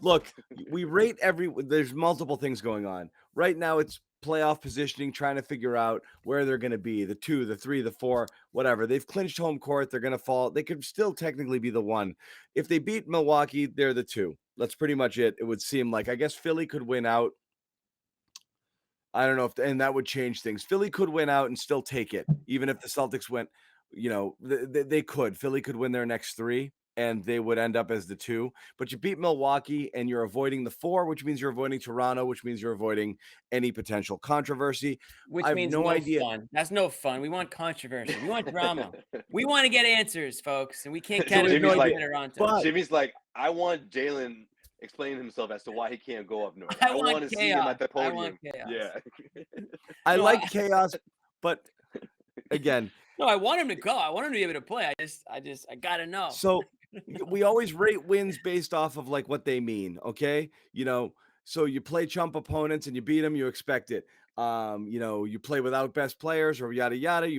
Look, we rate there's multiple things going on. Right now it's playoff positioning, trying to figure out where they're going to be, the 2, the 3, the 4, whatever. They've clinched home court. They're going to fall. They could still technically be the 1. If they beat Milwaukee, they're the 2. That's pretty much it. It would seem like. I guess Philly could win out. I don't know and that would change things. Philly could win out and still take it, even if the Celtics went, they could. Philly could win their next 3 and they would end up as the 2. But you beat Milwaukee and you're avoiding the 4, which means you're avoiding Toronto, which means you're avoiding any potential controversy. Which I have means no idea. fun. That's no fun. We want controversy. We want drama. We want to get answers, folks, and we can't So catch Jimmy's like, Toronto. Jimmy's like, I want Jalen explaining himself as to why he can't go up north. I want to see him at the podium. I want chaos. Yeah. I like chaos, but again. No, I want him to go. I want him to be able to play. I gotta know. So we always rate wins based off of like what they mean. Okay. So you play chump opponents and you beat them, you expect it. You play without best players or yada, yada.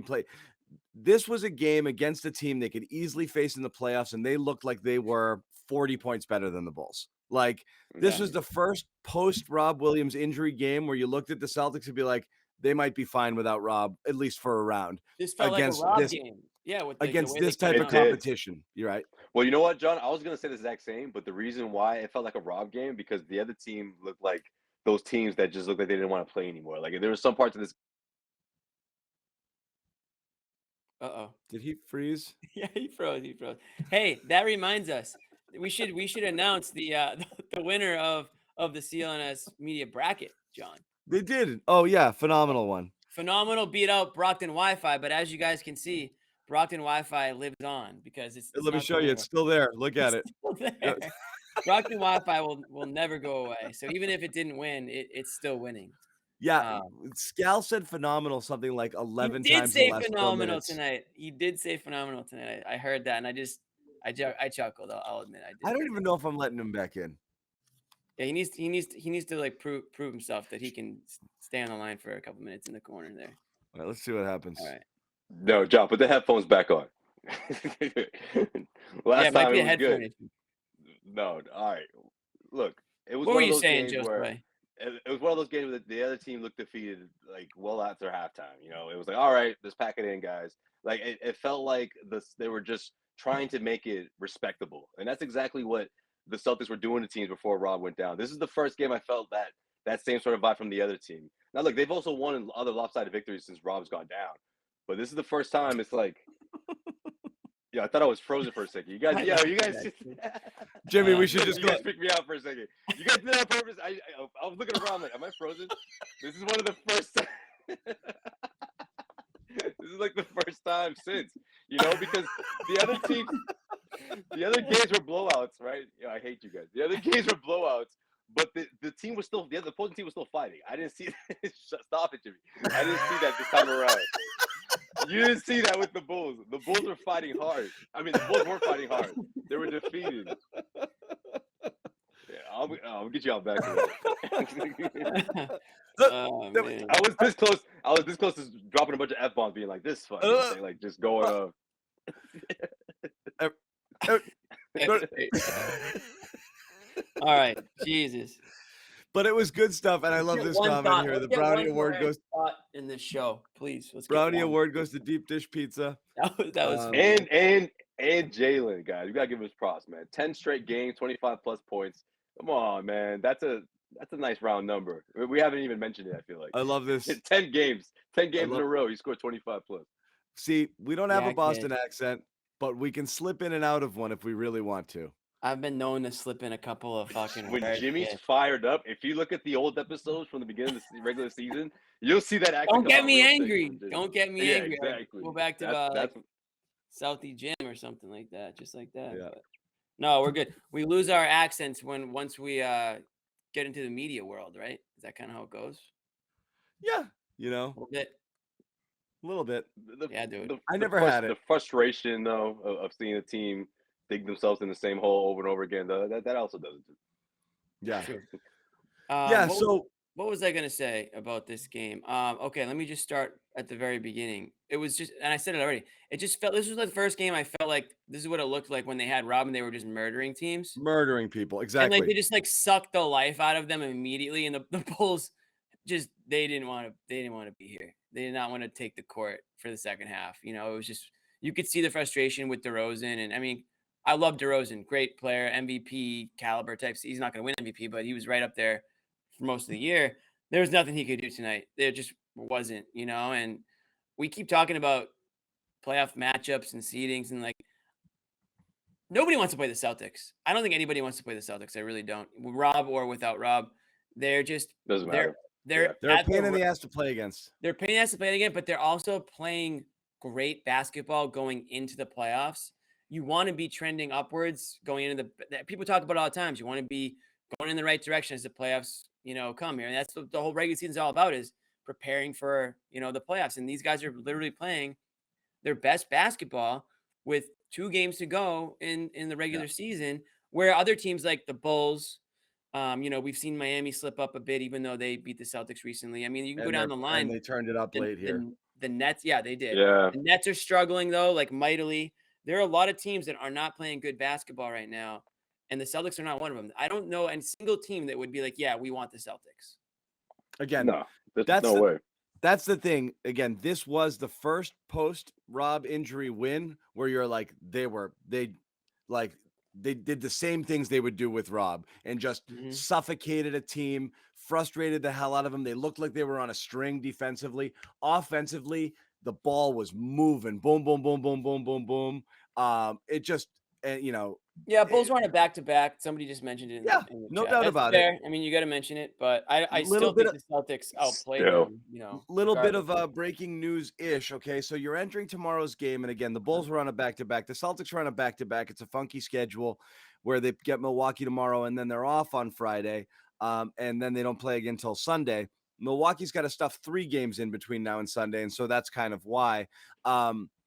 This was a game against a team they could easily face in the playoffs. And they looked like they were 40 points better than the Bulls. Like this was the first post Rob Williams injury game where you looked at the Celtics and be like, they might be fine without Rob, at least for a round. This felt against like a Rob game. Yeah, against this type of competition. You're right. Well, you know what, John? I was going to say the exact same, but the reason why it felt like a Rob game, because the other team looked like those teams that just looked like they didn't want to play anymore. Like there were some parts of this. Uh-oh. Did he freeze? Yeah, he froze. Hey, that reminds us. We should announce the winner of the CLNS media bracket, John. They did. Oh yeah, phenomenal one. Phenomenal beat out Brockton Wi-Fi, but as you guys can see, Brockton Wi-Fi lives on because it's let me show you. It's still there. Look at it. Brockton Wi-Fi will never go away. So even if it didn't win, it's still winning. Yeah, Scal said phenomenal something like 11 times. He did say phenomenal tonight. He did say phenomenal tonight. I heard that, and I chuckled. I'll admit I did. I don't even know if I'm letting him back in. Yeah, he needs to like prove himself that he can stay on the line for a couple minutes in the corner there. All right, let's see what happens. All right. No, John, put the headphones back on. Last time it was good. Issue. No, all right. Look, it was. What one were of you saying, Joseph? It was one of those games that the other team looked defeated, like well after halftime. It was like, all right, let's pack it in, guys. Like it felt like they were just trying to make it respectable, and that's exactly what the Celtics were doing to teams before Rob went down. This is the first game I felt that same sort of vibe from the other team. Now, look, they've also won other lopsided victories since Rob's gone down, but this is the first time it's like, yeah, I thought I was frozen for a second. You guys, Jimmy, we should just you guys pick me out for a second. You guys did that on purpose. I was looking around like, am I frozen? This is one of the first times. This is like the first time since, because the other games were blowouts, right? I hate you guys. The other games were blowouts, but the team was still, the opposing team was still fighting. I didn't see that. Stop it, Jimmy. I didn't see that this time around. You didn't see that with the Bulls. The Bulls were fighting hard. I mean, the Bulls weren't fighting hard. They were defeated. Yeah, I'll get you all back. Oh, man. I was this close. I was this close to dropping a bunch of F-bombs, being like, this fun. Like, just going All right. Jesus. But it was good stuff, and I love this comment here. The Brownie Award goes in this show, please. Brownie Award goes to Deep Dish Pizza. That was and Jalen, guys, you gotta give us props, man. 10 straight games, 25 plus points. Come on, man. That's a nice round number. We haven't even mentioned it. I feel like I love this. 10 games in a row. He scored 25 plus. See, we don't have a Boston accent, but we can slip in and out of one if we really want to. I've been known to slip in a couple of fucking. When Jimmy's fired up, if you look at the old episodes from the beginning of the regular season, you'll see that accent. Don't get me angry. Don't get me angry. Exactly. Go back to Southie Jim or something like that, just like that. Yeah. But no, we're good. We lose our accents once we get into the media world, right? Is that kind of how it goes? Yeah, a little bit. Yeah, dude. I never had it. The frustration though of seeing a team dig themselves in the same hole over and over again. That also does it. Yeah. Sure. Yeah. So what was I gonna say about this game? Okay, let me just start at the very beginning. It was just, and I said it already. It just felt this was the first game I felt like this is what it looked like when they had Rob and they were just murdering teams, Murdering people. and like Exactly. they just like sucked the life out of them immediately. And the Bulls just they didn't want to be here. They did not want to take the court for the second half. You know, it was just you could see the frustration with DeRozan, and I mean, I love DeRozan, great player, MVP caliber types. He's not going to win MVP, but he was right up there for most of the year. There was nothing he could do tonight. There just wasn't, you know. And we keep talking about playoff matchups and seedings, and like nobody wants to play the Celtics. I don't think anybody wants to play the Celtics. I really don't. With Rob or without Rob, they're just Doesn't they're matter. they're They're a at pain in the the ass to play against. they're pain in the ass to play again, but they're also playing great basketball going into the playoffs. You want to be trending upwards going into people talk about it all the times. You want to be going in the right direction as the playoffs, come here. And that's what the whole regular season is all about, is preparing for, the playoffs. And these guys are literally playing their best basketball with 2 games to go in the regular season, where other teams like the Bulls, we've seen Miami slip up a bit, even though they beat the Celtics recently. I mean, you can go down the And line. they turned it up The, late here. the Nets, yeah, they did. Yeah. The Nets are struggling though, like mightily. There are a lot of teams that are not playing good basketball right now, and the Celtics are not one of them. I don't know any single team that would be like, yeah, we want the Celtics. Again, No, there's that's no the, way. that's the thing. Again, this was the first post Rob injury win where you're like, they did the same things they would do with Rob and just suffocated a team, frustrated the hell out of them. They looked like they were on a string defensively. Offensively, the ball was moving. Boom, boom, boom, boom, boom, boom, boom. It just, Yeah, Bulls were on a back-to-back. Somebody just mentioned it in the no chat. doubt That's about fair. it. I mean, you got to mention it, but I Little still bit think of the Celtics outplayed Still. them. little bit regardless. of breaking news ish. Okay, so you're entering tomorrow's game, and again, the Bulls were on a back-to-back. The Celtics are on a back-to-back. It's a funky schedule where they get Milwaukee tomorrow, and then they're off on Friday, and then they don't play again until Sunday. Milwaukee's got to stuff 3 games in between now and Sunday, and so that's kind of why.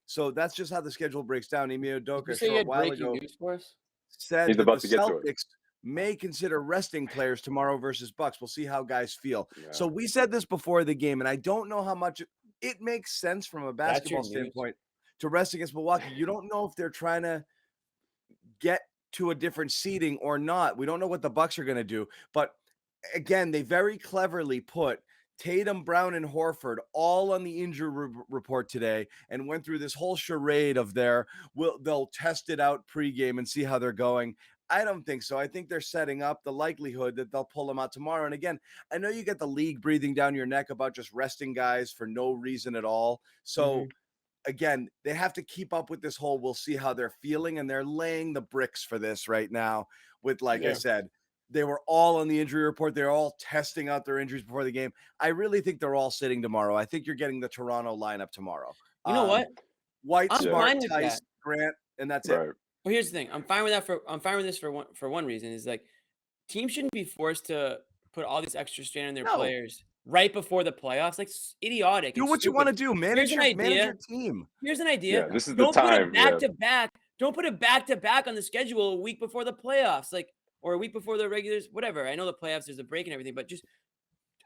So that's just how the schedule breaks down. Emi Did Udoka you a say you short had while breaking ago news for us? said He's that the about to get to it. Celtics may consider resting players tomorrow versus Bucks. We'll see how guys feel. Yeah. So we said this before the game, and I don't know how much it makes sense from a That's your basketball news. standpoint to rest against Milwaukee. You don't know if they're trying to get to a different seeding or not. We don't know what the Bucks are going to do, but again, they very cleverly put Tatum, Brown, and Horford all on the injury report today and went through this whole charade of they'll test it out pregame and see how they're going. I don't think so. I think they're setting up the likelihood that they'll pull them out tomorrow. And again, I know you get the league breathing down your neck about just resting guys for no reason at all. So again, they have to keep up with this whole we'll see how they're feeling, and they're laying the bricks for this right now with, like I said, they were all on the injury report. They're all testing out their injuries before the game. I really think they're all sitting tomorrow. I think you're getting the Toronto lineup tomorrow. You know what? White, I'm Smart, fine with Tice, that. Grant, and that's Right. it. Well, here's the thing. I'm fine with that I'm fine with this for one reason, is like teams shouldn't be forced to put all this extra strain on their No. players right before the playoffs. Like idiotic. Do and what you stupid. want to do. Manage Here's an your idea. team. Here's an idea. Yeah, this is the Don't put time, it back to back. Don't put it back to back on the schedule a week before the playoffs, or a week before the regulars, whatever. I know the playoffs, there's a break and everything, but just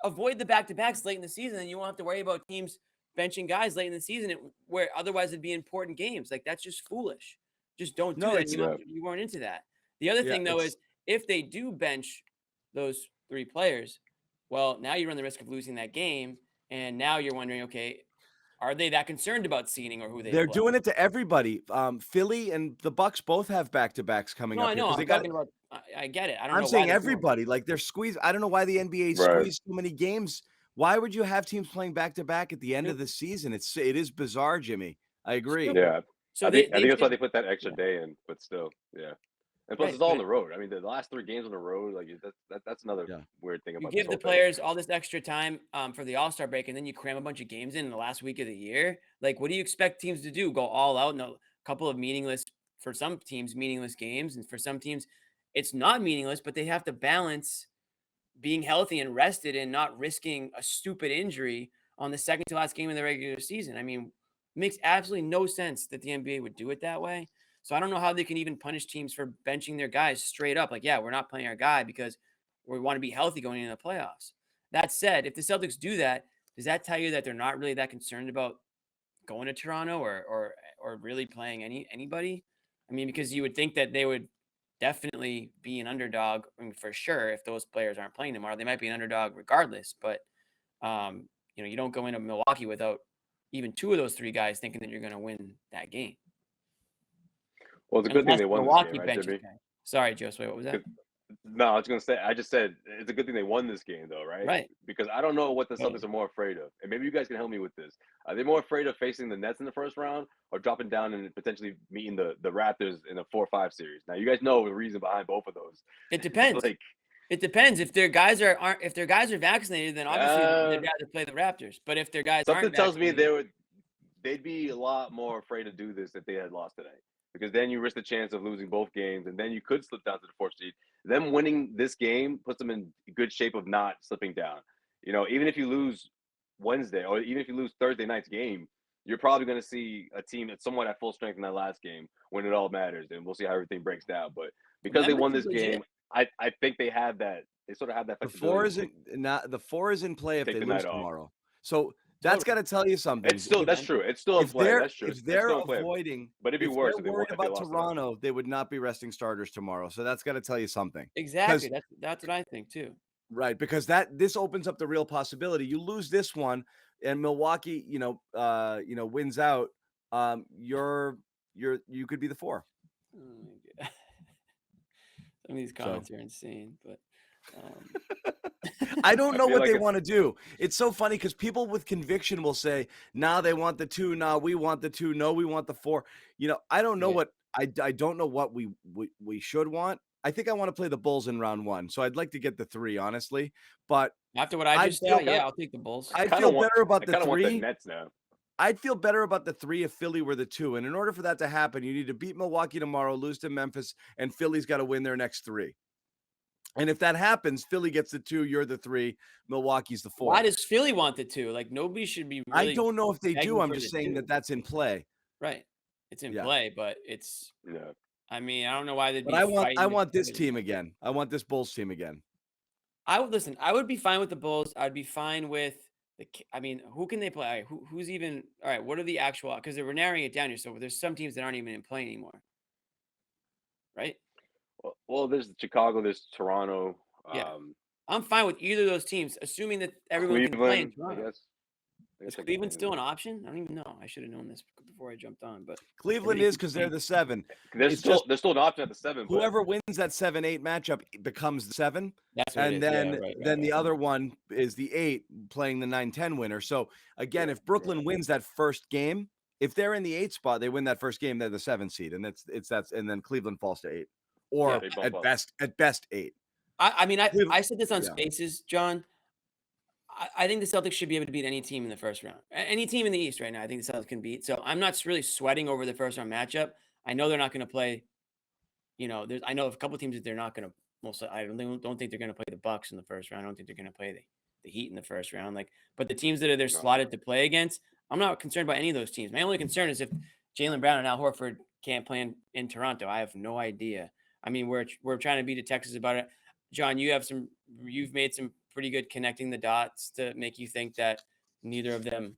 avoid the back-to-backs late in the season, and you won't have to worry about teams benching guys late in the season where otherwise it'd be important games. Like, that's just foolish. Just don't do that. You weren't into that. The other thing, though, is if they do bench those 3 players, well, now you run the risk of losing that game, and now you're wondering, okay, are they that concerned about seeding or who they They're play? doing it to everybody. Philly and the Bucks both have back-to-backs coming No, up. I know. Here, I'm talking about. I get it. I don't know. I'm saying why they're doing it. everybody, like they're squeezed. I don't know why the NBA squeezed so many games. Why would you have teams playing back-to-back at the end of the season? It is bizarre, Jimmy. I agree. Yeah. So I think that's why they put that extra day in, but still, yeah. And plus, it's all on the road. I mean, the last 3 games on the road, like that's another weird thing about you give the players all this extra time for the All-Star break, and then you cram a bunch of games in the last week of the year. Like, what do you expect teams to do? Go all out in a couple of for some teams, meaningless games, and for some teams, it's not meaningless, but they have to balance being healthy and rested and not risking a stupid injury on the second to last game of the regular season. I mean, it makes absolutely no sense that the NBA would do it that way. So I don't know how they can even punish teams for benching their guys straight up. Like, yeah, we're not playing our guy because we want to be healthy going into the playoffs. That said, if the Celtics do that, does that tell you that they're not really that concerned about going to Toronto or really playing anybody? I mean, because you would think that they would definitely be an underdog, I mean, for sure. If those players aren't playing tomorrow, they might be an underdog regardless. But you don't go into Milwaukee without even two of those three guys thinking that you're going to win that game. Well, it's a good thing Unless they won this Milwaukee game, right, benches Jimmy? guy. Sorry, Josue, what was that? No, I was gonna say. I just said it's a good thing they won this game, though, right? Right. Because I don't know what the Totally. Celtics are more afraid of, and maybe you guys can help me with this. Are they more afraid of facing the Nets in the first round, or dropping down and potentially meeting the Raptors in a 4-5 series? Now, you guys know the reason behind both of those. It depends. Like, It depends. If their guys aren't if their guys are vaccinated, then obviously they'd rather play the Raptors. But if their guys something aren't tells me vaccinated, they'd be a lot more afraid to do this if they had lost today, because then you risk the chance of losing both games, and then you could slip down to the fourth seed. Them winning this game puts them in good shape of not slipping down. Even if you lose Wednesday, or even if you lose Thursday night's game, you're probably going to see a team that's somewhat at full strength in that last game when it all matters, and we'll see how everything breaks down. But because they Memphis won is this legit. game, I think they have that. They sort of have that The flexibility. the 4 is in play if Take they the lose night off. tomorrow. So that's got to tell you something. It's still that's true. It's still in play. That's true. If It's they're still in play. avoiding, But it'd be if worse they're if they worried if they about lost tonight. Toronto, they would not be resting starters tomorrow. So that's got to tell you something. Exactly. That's what I think too. Right, because this opens up the real possibility. You lose this one, and Milwaukee, wins out. You could be the 4. Oh my God. Some of these comments are insane, but I don't know feel what like they it's- want to do. It's so funny because people with conviction will say, "Nah, they want the 2. Nah, we want the 2. No, we want the 4." I don't know Yeah. what I don't know what we should want. I think I want to play the Bulls in round 1, so I'd like to get the 3, honestly. But after what I I'd just feel saw, better. I'll take the Bulls. I'd kinda feel want- better about I the kind of want the 3. Nets now. I'd feel better about the 3 if Philly were the 2. And in order for that to happen, you need to beat Milwaukee tomorrow, lose to Memphis, and Philly's got to win their next 3. And if that happens, Philly gets the 2, you're the 3, Milwaukee's the 4. Why does Philly want the 2? Like nobody should be really I don't know if they do. begging I'm for just the saying 2. that that's in play. Right. It's in Yeah. play, but it's Yeah. I mean, I don't know why they'd But be I fighting want to this play the team again. I want this Bulls team again. I would listen. I would be fine with the Bulls. I'd be fine with I mean, who can they play? All right, who's even? All right, what are the actual? Because we're narrowing it down here. So there's some teams that aren't even in play anymore, right? Well, there's Chicago, there's Toronto, Yeah. I'm fine with either of those teams, assuming that everyone can play in Cleveland, I Toronto. guess. I Is guess I can Cleveland play still in an option? I don't even know. I should have known this before I jumped on. But Cleveland everybody is keeps because they're saying- the 7. there. It's just There's still an option at the 7, but whoever wins that 7-8 matchup becomes the 7. That's what it And is. then Yeah, right, then right, the right. other one is the 8 playing the 9-10 winner. So again, if Brooklyn wins that first game, if they're in the 8 spot, they win that first game, they're the 7 seed, and and then Cleveland falls to 8, or they bump up. at best 8. I mean, Cleveland- I said this on yeah. Spaces, John. I think the Celtics should be able to beat any team in the first round. Any team in the East right now, I think the Celtics can beat. So I'm not really sweating over the first round matchup. I know they're not going to play. I know a couple teams that they're not going to. I don't think they're going to play the Bucks in the first round. I don't think they're going to play the Heat in the first round. But the teams that they're slotted to play against, I'm not concerned about any of those teams. My only concern is if Jaylen Brown and Al Horford can't play in Toronto. I have no idea. I mean, we're trying to beat a Texas about it. John, you've made some pretty good connecting the dots to make you think that neither of them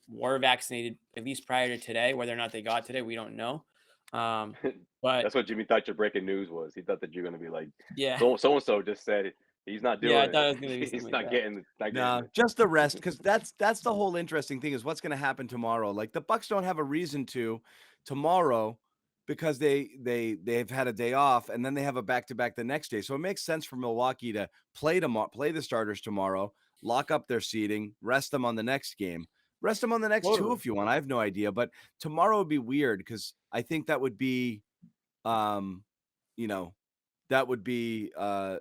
were vaccinated, at least prior to today. Whether or not they got today, we don't know. But that's what Jimmy thought your breaking news was. He thought that you're going to be like, yeah, so and so just said he's not doing yeah, I it. thought it was going to be He's something not like getting No, it. just the rest, because that's the whole interesting thing is what's going to happen tomorrow. Like the Bucks don't have a reason to tomorrow because they've had a day off and then they have a back-to-back the next day. So it makes sense for Milwaukee to play the starters tomorrow, lock up their seating, rest them on the next game. Rest them on the next 2 if you want. I have no idea, but tomorrow would be weird because I think that would be that would be a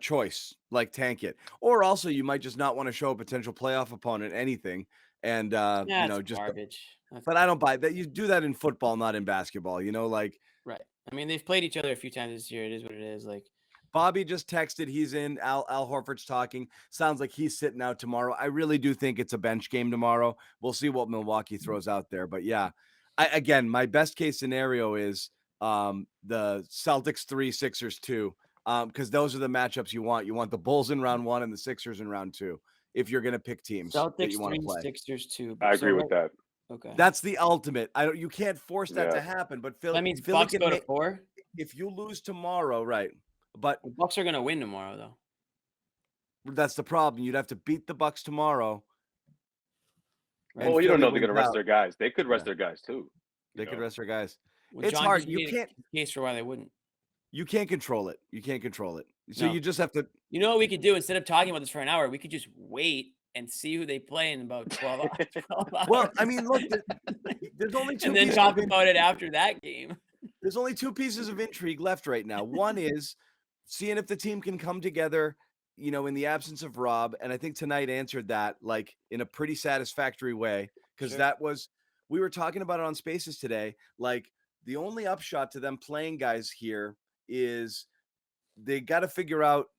choice, like tank it. Or also you might just not want to show a potential playoff opponent anything and Yeah, it's just garbage. but I don't buy that. You do that in football, not in basketball, like Right. I mean, they've played each other a few times this year. It is what it is. Like Bobby just texted. He's in. Al Horford's talking. Sounds like he's sitting out tomorrow. I really do think it's a bench game tomorrow. We'll see what Milwaukee throws out there. But yeah, again, my best case scenario is the Celtics 3, Sixers 2. because those are the matchups you want. You want the Bulls in round 1 and the Sixers in round 2 if you're going to pick teams that Celtics you want 3, to play. Sixers 2. I agree with that. Okay. That's the ultimate. You can't force that to Yeah. happen, but That means Philly Bucks can go to make 4. if you lose tomorrow, right? But The Bucks are gonna win tomorrow, though. that's the problem. You'd have to beat the Bucks tomorrow. Right. And Well, you don't Philly know if they're wins gonna rest out. their guys. They could rest Yeah. their guys too. They could rest their guys. Well, It's John hard. just You made a can't case for why they wouldn't. you can't control it. You can't control it. So No. you just have to You know what we could do? Instead of talking about this for an hour, we could just wait and see who they play in about 12 hours. Well, I mean, look, there's only two and then pieces talk of about it after that game. There's only 2 pieces of intrigue left right now. One is seeing if the team can come together, in the absence of Rob, and I think tonight answered that, like, in a pretty satisfactory way, because Sure. we were talking about it on Spaces today, like, the only upshot to them playing guys here is they gotta figure out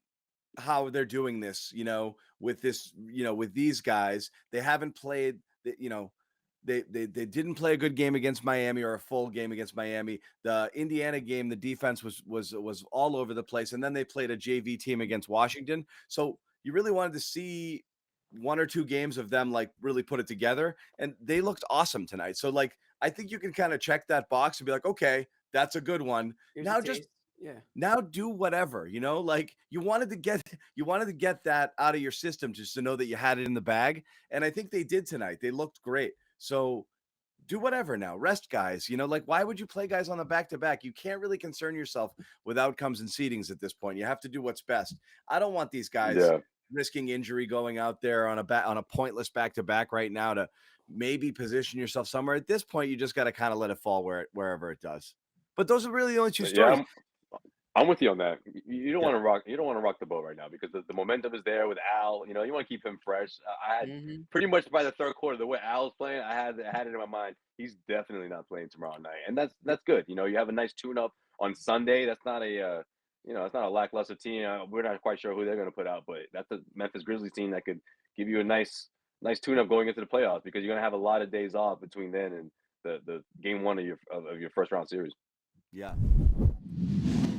how they're doing this, with this, with these guys. They haven't played, they didn't play a good game against Miami or a full game against Miami. The Indiana game, the defense was all over the place, and then they played a JV team against Washington. So you really wanted to see 1 or 2 games of them like really put it together, and they looked awesome tonight. So like I think you can kind of check that box and be like, okay, that's a good one. Here's Now the just taste. Yeah. now do whatever, like you wanted to get that out of your system just to know that you had it in the bag. And I think they did tonight. They looked great. So do whatever now. Rest guys, like why would you play guys on the back-to-back? You can't really concern yourself with outcomes and seedings at this point. You have to do what's best. I don't want these guys Yeah. risking injury going out there on a pointless back-to-back right now to maybe position yourself somewhere. At this point, you just got to kind of let it fall wherever it does. But those are really the only 2 stories. Yeah, I'm with you on that. You don't Yeah. want to rock. You don't want to rock the boat right now because the momentum is there with Al. You want to keep him fresh. I had Mhm. pretty much by the third quarter, the way Al's playing, I had it in my mind. He's definitely not playing tomorrow night, and that's good. You have a nice tune-up on Sunday. That's not it's not a lackluster team. We're not quite sure who they're going to put out, but that's a Memphis Grizzlies team that could give you a nice tune-up going into the playoffs because you're going to have a lot of days off between then and the game 1 of your first round series. Yeah.